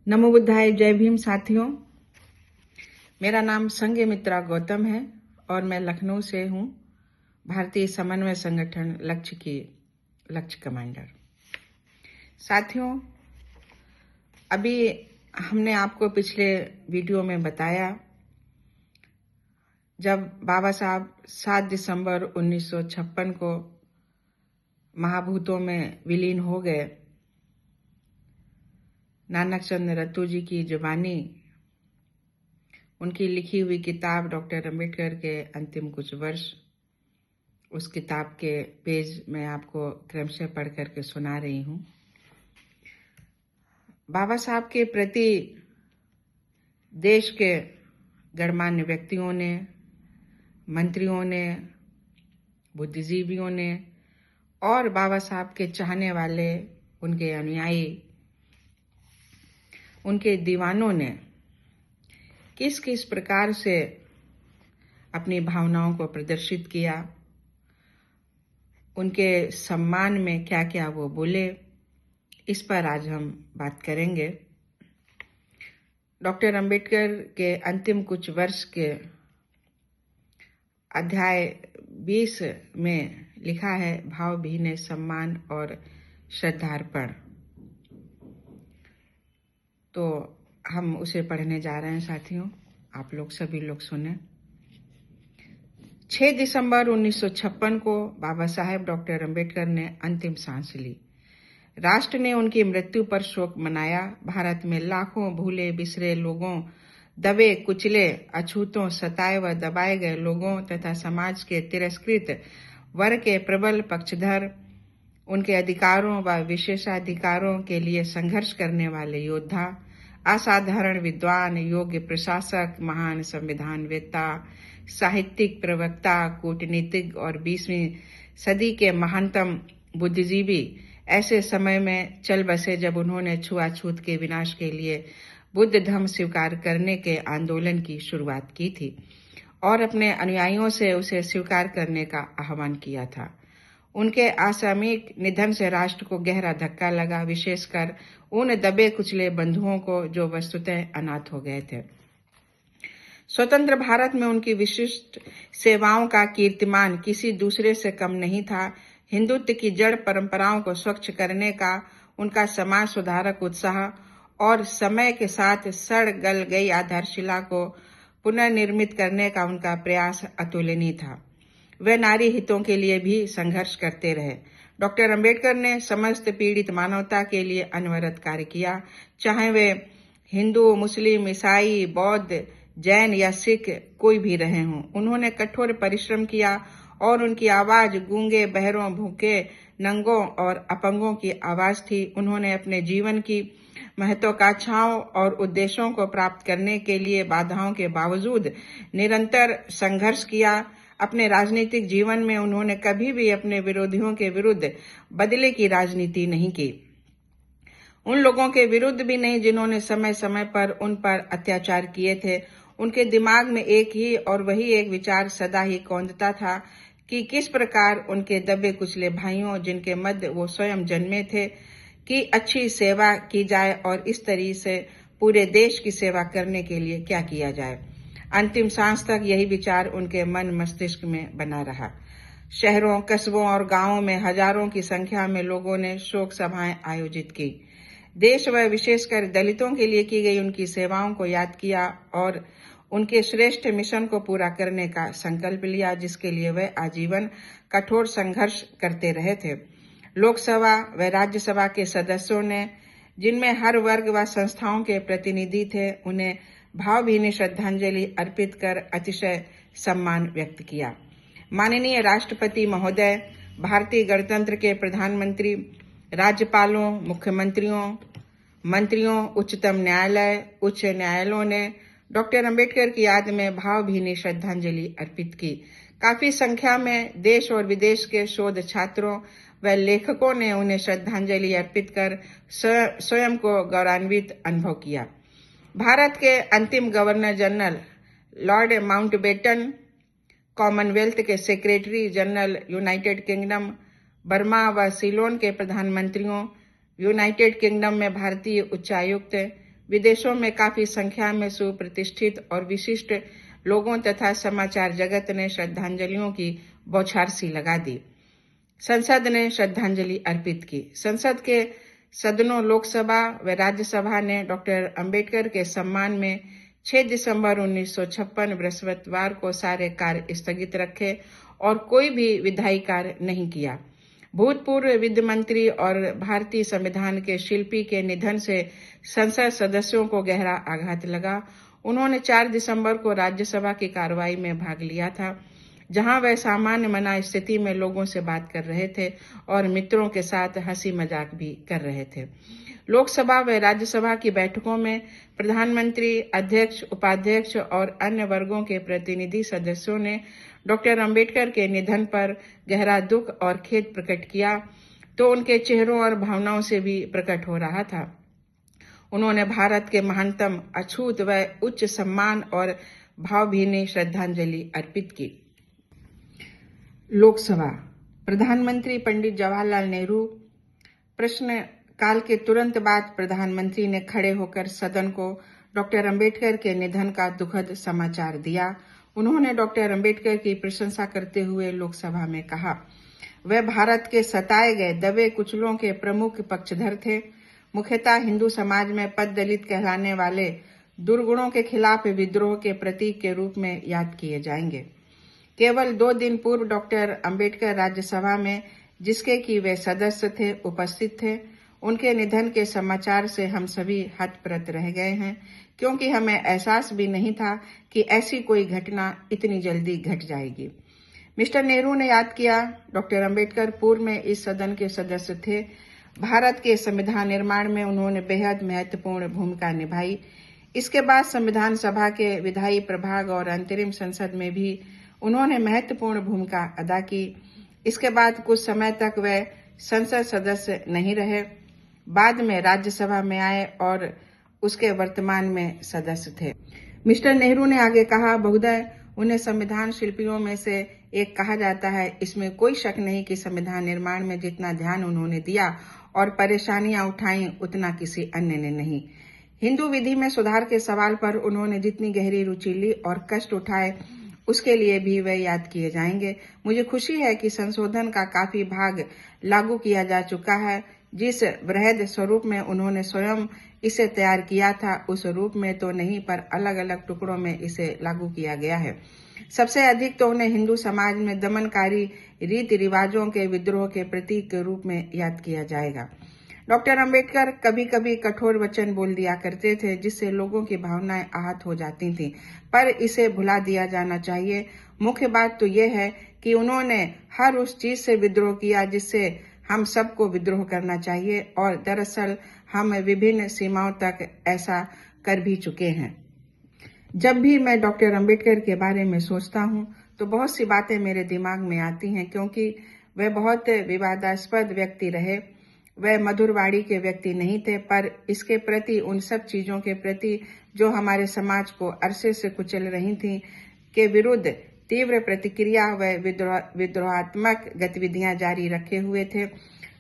नमो बुद्धाय। जय भीम साथियों। मेरा नाम संघमित्रा गौतम है और मैं लखनऊ से हूँ, भारतीय समन्वय संगठन लक्ष्य की लक्ष्य कमांडर। साथियों, अभी हमने आपको पिछले वीडियो में बताया जब बाबा साहब 7 दिसंबर 1956 को महाभूतों में विलीन हो गए, नानक चंद रत्तू जी की जुबानी उनकी लिखी हुई किताब डॉक्टर अम्बेडकर के अंतिम कुछ वर्ष, उस किताब के पेज मैं आपको क्रमशः पढ़ करके सुना रही हूँ। बाबा साहब के प्रति देश के गणमान्य व्यक्तियों ने, मंत्रियों ने, बुद्धिजीवियों ने और बाबा साहब के चाहने वाले, उनके अनुयायी, उनके दीवानों ने किस किस प्रकार से अपनी भावनाओं को प्रदर्शित किया, उनके सम्मान में क्या क्या वो बोले, इस पर आज हम बात करेंगे। डॉक्टर अंबेडकर के अंतिम कुछ वर्ष के अध्याय 20 में लिखा है भावभीने सम्मान और श्रद्धार्पण। तो हम उसे पढ़ने जा रहे हैं साथियों, आप लोग सभी लोग सुने। 6 दिसंबर 1956 को बाबा साहेब डॉक्टर अंबेडकर ने अंतिम सांस ली। राष्ट्र ने उनकी मृत्यु पर शोक मनाया। भारत में लाखों भूले बिसरे लोगों, दबे कुचले, अछूतों, सताए व दबाए गए लोगों तथा समाज के तिरस्कृत वर्ग के प्रबल पक्षधर, उनके अधिकारों व विशेषाधिकारों के लिए संघर्ष करने वाले योद्धा, असाधारण विद्वान, योग्य प्रशासक, महान संविधानवेत्ता, साहित्यिक प्रवक्ता, कूटनीतिज्ञ और 20वीं सदी के महानतम बुद्धिजीवी ऐसे समय में चल बसे जब उन्होंने छुआछूत के विनाश के लिए बुद्ध धर्म स्वीकार करने के आंदोलन की शुरुआत की थी और अपने अनुयायियों से उसे स्वीकार करने का आह्वान किया था। उनके असामयिक निधन से राष्ट्र को गहरा धक्का लगा, विशेषकर उन दबे कुचले बंधुओं को जो वस्तुतः अनाथ हो गए थे। स्वतंत्र भारत में उनकी विशिष्ट सेवाओं का कीर्तिमान किसी दूसरे से कम नहीं था। हिंदुत्व की जड़ परंपराओं को स्वच्छ करने का उनका समाज सुधारक उत्साह और समय के साथ सड़ गल गई आधारशिला को पुनर्निर्मित करने का उनका प्रयास अतुलनीय था। वे नारी हितों के लिए भी संघर्ष करते रहे। डॉक्टर अंबेडकर ने समस्त पीड़ित मानवता के लिए अनवरत कार्य किया, चाहे वे हिंदू, मुस्लिम, ईसाई, बौद्ध, जैन या सिख कोई भी रहे हों। उन्होंने कठोर परिश्रम किया और उनकी आवाज गूंगे, बहरों, भूखे, नंगों और अपंगों की आवाज थी। उन्होंने अपने जीवन की महत्वाकांक्षाओं और उद्देश्यों को प्राप्त करने के लिए बाधाओं के बावजूद निरंतर संघर्ष किया। अपने राजनीतिक जीवन में उन्होंने कभी भी अपने विरोधियों के विरुद्ध बदले की राजनीति नहीं की, उन लोगों के विरुद्ध भी नहीं जिन्होंने समय समय पर उन पर अत्याचार किए थे। उनके दिमाग में एक ही और वही एक विचार सदा ही कौंधता था कि किस प्रकार उनके दबे कुचले भाइयों, जिनके मध्य वो स्वयं जन्मे थे, की अच्छी सेवा की जाए और इस तरीके से पूरे देश की सेवा करने के लिए क्या किया जाए। अंतिम सांस तक यही विचार उनके मन मस्तिष्क में बना रहा। शहरों, कस्बों और गांवों में हजारों की संख्या में लोगों ने शोक सभाएं आयोजित की, देश व विशेषकर दलितों के लिए की गई उनकी सेवाओं को याद किया और उनके श्रेष्ठ मिशन को पूरा करने का संकल्प लिया, जिसके लिए वे आजीवन कठोर संघर्ष करते रहे थे। लोकसभा व राज्यसभा के सदस्यों ने, जिनमें हर वर्ग व संस्थाओं के प्रतिनिधि थे, उन्हें भावभीनी श्रद्धांजलि अर्पित कर अतिशय सम्मान व्यक्त किया। माननीय राष्ट्रपति महोदय, भारतीय गणतंत्र के प्रधानमंत्री, राज्यपालों, मुख्यमंत्रियों, मंत्रियों, उच्चतम न्यायालय, उच्च न्यायालयों ने डॉक्टर अंबेडकर की याद में भावभीनी श्रद्धांजलि अर्पित की। काफी संख्या में देश और विदेश के शोध छात्रों व लेखकों ने उन्हें श्रद्धांजलि अर्पित कर स्वयं को गौरवान्वित अनुभव किया। भारत के अंतिम governor general Lord Mountbatten, Commonwealth के secretary general United Kingdom, Burma व सीलोन के प्रधानमंत्रियों, यूनाइटेड किंगडम में भारतीय उच्चायुक्त, विदेशों में काफी संख्या में सुप्रतिष्ठित और विशिष्ट लोगों तथा समाचार जगत ने श्रद्धांजलियों की बौछार सी लगा दी। संसद ने श्रद्धांजलि अर्पित की। संसद के सदनों लोकसभा व राज्यसभा ने डॉक्टर अंबेडकर के सम्मान में 6 दिसंबर 1956 बृहस्पतिवार को सारे कार्य स्थगित रखे और कोई भी विधायी कार्य नहीं किया। भूतपूर्व वित्त मंत्री और भारतीय संविधान के शिल्पी के निधन से संसद सदस्यों को गहरा आघात लगा। उन्होंने 4 दिसंबर को राज्यसभा की कार्रवाई में भाग लिया था, जहां वह सामान्य मना स्थिति में लोगों से बात कर रहे थे और मित्रों के साथ हंसी मजाक भी कर रहे थे। लोकसभा व राज्यसभा की बैठकों में प्रधानमंत्री, अध्यक्ष, उपाध्यक्ष और अन्य वर्गों के प्रतिनिधि सदस्यों ने डॉक्टर अंबेडकर के निधन पर गहरा दुख और खेद प्रकट किया, तो उनके चेहरों और भावनाओं से भी प्रकट हो रहा था। उन्होंने भारत के महानतम, अछूत व उच्च सम्मान और भावभीनी श्रद्धांजलि अर्पित की। लोकसभा। प्रधानमंत्री पंडित जवाहरलाल नेहरू। प्रश्नकाल के तुरंत बाद प्रधानमंत्री ने खड़े होकर सदन को डॉक्टर अंबेडकर के निधन का दुखद समाचार दिया। उन्होंने डॉक्टर अंबेडकर की प्रशंसा करते हुए लोकसभा में कहा, वह भारत के सताए गए दबे कुचलों के प्रमुख पक्षधर थे। मुख्यतः हिंदू समाज में पद दलित कहलाने वाले दुर्गुणों के खिलाफ विद्रोह के प्रतीक के रूप में याद किए जाएंगे। केवल 2 दिन पूर्व डॉक्टर अंबेडकर राज्यसभा में, जिसके कि वे सदस्य थे, उपस्थित थे। उनके निधन के समाचार से हम सभी हतप्रत रह गए हैं, क्योंकि हमें एहसास भी नहीं था कि ऐसी कोई घटना इतनी जल्दी घट जाएगी। मिस्टर नेहरू ने याद किया, डॉक्टर अंबेडकर पूर्व में इस सदन के सदस्य थे। भारत के संविधान निर्माण में उन्होंने बेहद महत्वपूर्ण भूमिका निभाई। इसके बाद संविधान सभा के विधायी प्रभाग और अंतरिम संसद में भी उन्होंने महत्वपूर्ण भूमिका अदा की। इसके बाद कुछ समय तक वे संसद सदस्य नहीं रहे। बाद में राज्यसभा में आए और उसके वर्तमान में सदस्य थे। मिस्टर नेहरू ने आगे कहा, बहुधा उन्हें संविधान शिल्पियों में से एक कहा जाता है। इसमें कोई शक नहीं कि संविधान निर्माण में जितना ध्यान उन्होंने दिया और परेशानियां उठाई, उतना किसी अन्य ने नहीं। हिंदू विधि में सुधार के सवाल पर उन्होंने जितनी गहरी रुचि ली और कष्ट उठाए, उसके लिए भी वे याद किए जाएंगे। मुझे खुशी है कि संशोधन का काफी भाग लागू किया जा चुका है। जिस वृहद स्वरूप में उन्होंने स्वयं इसे तैयार किया था, उस रूप में तो नहीं, पर अलग अलग टुकड़ों में इसे लागू किया गया है। सबसे अधिक तो उन्हें हिंदू समाज में दमनकारी रीति रिवाजों के विद्रोह के प्रतीक के रूप में याद किया जाएगा। डॉक्टर अंबेडकर कभी कभी कठोर वचन बोल दिया करते थे, जिससे लोगों की भावनाएं आहत हो जाती थीं, पर इसे भुला दिया जाना चाहिए। मुख्य बात तो यह है कि उन्होंने हर उस चीज से विद्रोह किया जिससे हम सबको विद्रोह करना चाहिए, और दरअसल हम विभिन्न सीमाओं तक ऐसा कर भी चुके हैं। जब भी मैं डॉक्टर अंबेडकर के बारे में सोचता हूँ तो बहुत सी बातें मेरे दिमाग में आती हैं, क्योंकि वे बहुत विवादास्पद व्यक्ति रहे। वह मधुरवाड़ी के व्यक्ति नहीं थे, पर इसके प्रति, उन सब चीजों के प्रति जो हमारे समाज को अरसे से कुचल रही थी, के विरुद्ध तीव्र प्रतिक्रिया व विद्रोहात्मक गतिविधियां जारी रखे हुए थे।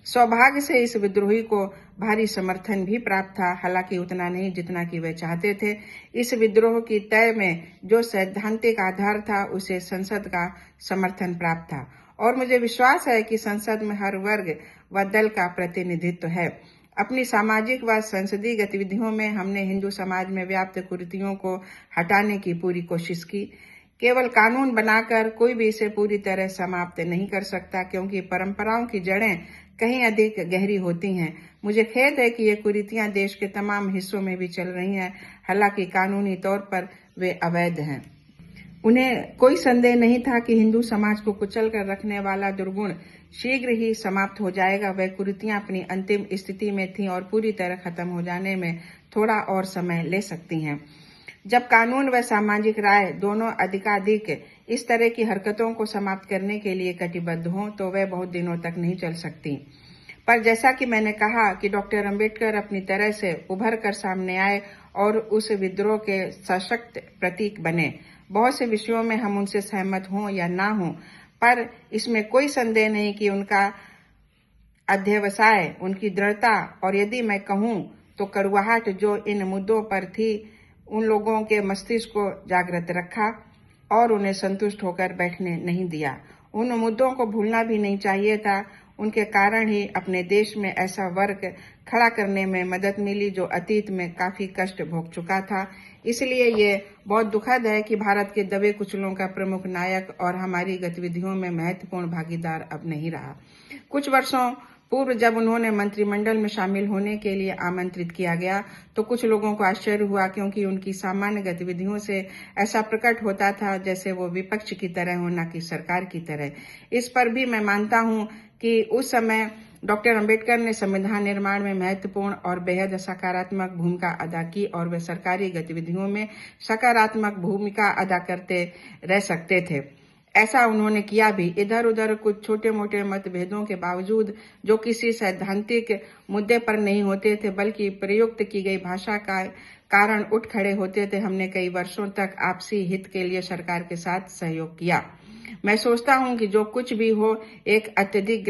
सौभाग्य से इस विद्रोही को भारी समर्थन भी प्राप्त था, हालांकि उतना नहीं जितना कि वे चाहते थे। इस विद्रोह की तय में जो सैद्धांतिक आधार था, उसे संसद का समर्थन प्राप्त था, और मुझे विश्वास है कि संसद में हर वर्ग व दल का प्रतिनिधित्व है। अपनी सामाजिक व संसदीय गतिविधियों में हमने हिंदू समाज में व्याप्त कुरीतियों को हटाने की पूरी कोशिश की। केवल कानून बनाकर कोई भी इसे पूरी तरह समाप्त नहीं कर सकता, क्योंकि परंपराओं की जड़ें कहीं अधिक गहरी होती हैं। मुझे खेद है कि ये कुरीतियां देश के तमाम हिस्सों में भी चल रही हैं, हालांकि कानूनी तौर पर वे अवैध हैं। उन्हें कोई संदेह नहीं था कि हिंदू समाज को कुचल कर रखने वाला दुर्गुण शीघ्र ही समाप्त हो जाएगा। वह कुरीतियां अपनी अंतिम स्थिति में थीं और पूरी तरह खत्म हो जाने में थोड़ा और समय ले सकती हैं। जब कानून व सामाजिक राय दोनों अधिकाधिक इस तरह की हरकतों को समाप्त करने के लिए कटिबद्ध हों, तो वह बहुत दिनों तक नहीं चल सकती। पर जैसा कि मैंने कहा कि डॉक्टर अंबेडकर अपनी तरह से उभर कर सामने आए और उस विद्रोह के सशक्त प्रतीक बने। बहुत से विषयों में हम उनसे सहमत हों या ना हों, पर इसमें कोई संदेह नहीं कि उनका अध्यवसाय, उनकी दृढ़ता और यदि मैं कहूं तो कड़वाहट जो इन मुद्दों पर थी उन लोगों के मस्तिष्क को जागृत रखा और उन्हें संतुष्ट होकर बैठने नहीं दिया। उन मुद्दों को भूलना भी नहीं चाहिए था। उनके कारण ही अपने देश में ऐसा वर्ग खड़ा करने में मदद मिली जो अतीत में काफी कष्ट भोग चुका था। इसलिए ये बहुत दुखद है कि भारत के दबे कुचलों का प्रमुख नायक और हमारी गतिविधियों में महत्वपूर्ण भागीदार अब नहीं रहा। कुछ वर्षों पूर्व जब उन्होंने मंत्रिमंडल में शामिल होने के लिए आमंत्रित किया गया तो कुछ लोगों को आश्चर्य हुआ, क्योंकि उनकी सामान्य गतिविधियों से ऐसा प्रकट होता था जैसे वो विपक्ष की तरह हो, न कि सरकार की तरह। इस पर भी मैं मानता हूं कि उस समय डॉक्टर अंबेडकर ने संविधान निर्माण में महत्वपूर्ण और बेहद सकारात्मक भूमिका अदा की और वे सरकारी गतिविधियों में सकारात्मक भूमिका अदा करते रह सकते थे। ऐसा उन्होंने किया भी। इधर उधर कुछ छोटे मोटे मतभेदों के बावजूद, जो किसी सैद्धांतिक मुद्दे पर नहीं होते थे बल्कि प्रयुक्त की गई भाषा का कारण उठ खड़े होते थे, हमने कई वर्षों तक आपसी हित के लिए सरकार के साथ सहयोग किया। मैं सोचता हूं कि जो कुछ भी हो, एक अत्यधिक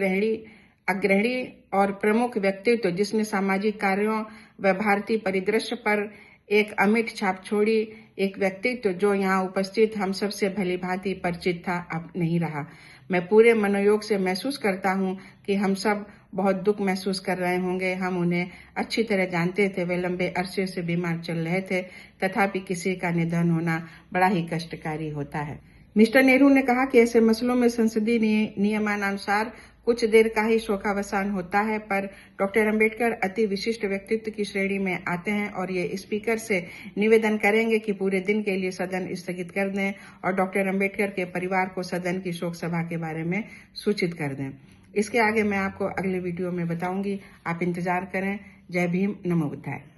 अग्रणी और प्रमुख व्यक्तित्व जिसने सामाजिक कार्यों व भारतीय परिदृश्य पर एक अमिट छाप छोड़ी, एक व्यक्तित्व जो यहाँ उपस्थित हम सबसे भली भांति परिचित था, अब नहीं रहा। मैं पूरे मनोयोग से महसूस करता हूँ कि हम सब बहुत दुख महसूस कर रहे होंगे। हम उन्हें अच्छी तरह जानते थे। वे लंबे अरसे से बीमार चल रहे थे, तथापि किसी का निधन होना बड़ा ही कष्टकारी होता है। मिस्टर नेहरू ने कहा कि ऐसे मसलों में संसदीय नियमानुसार कुछ देर का ही शोकावसान होता है, पर डॉक्टर अंबेडकर अति विशिष्ट व्यक्तित्व की श्रेणी में आते हैं और ये स्पीकर से निवेदन करेंगे कि पूरे दिन के लिए सदन स्थगित कर दें और डॉक्टर अंबेडकर के परिवार को सदन की शोक सभा के बारे में सूचित कर दें। इसके आगे मैं आपको अगले वीडियो में बताऊंगी। आप इंतजार करें। जय भीम, नमो बुद्धाय।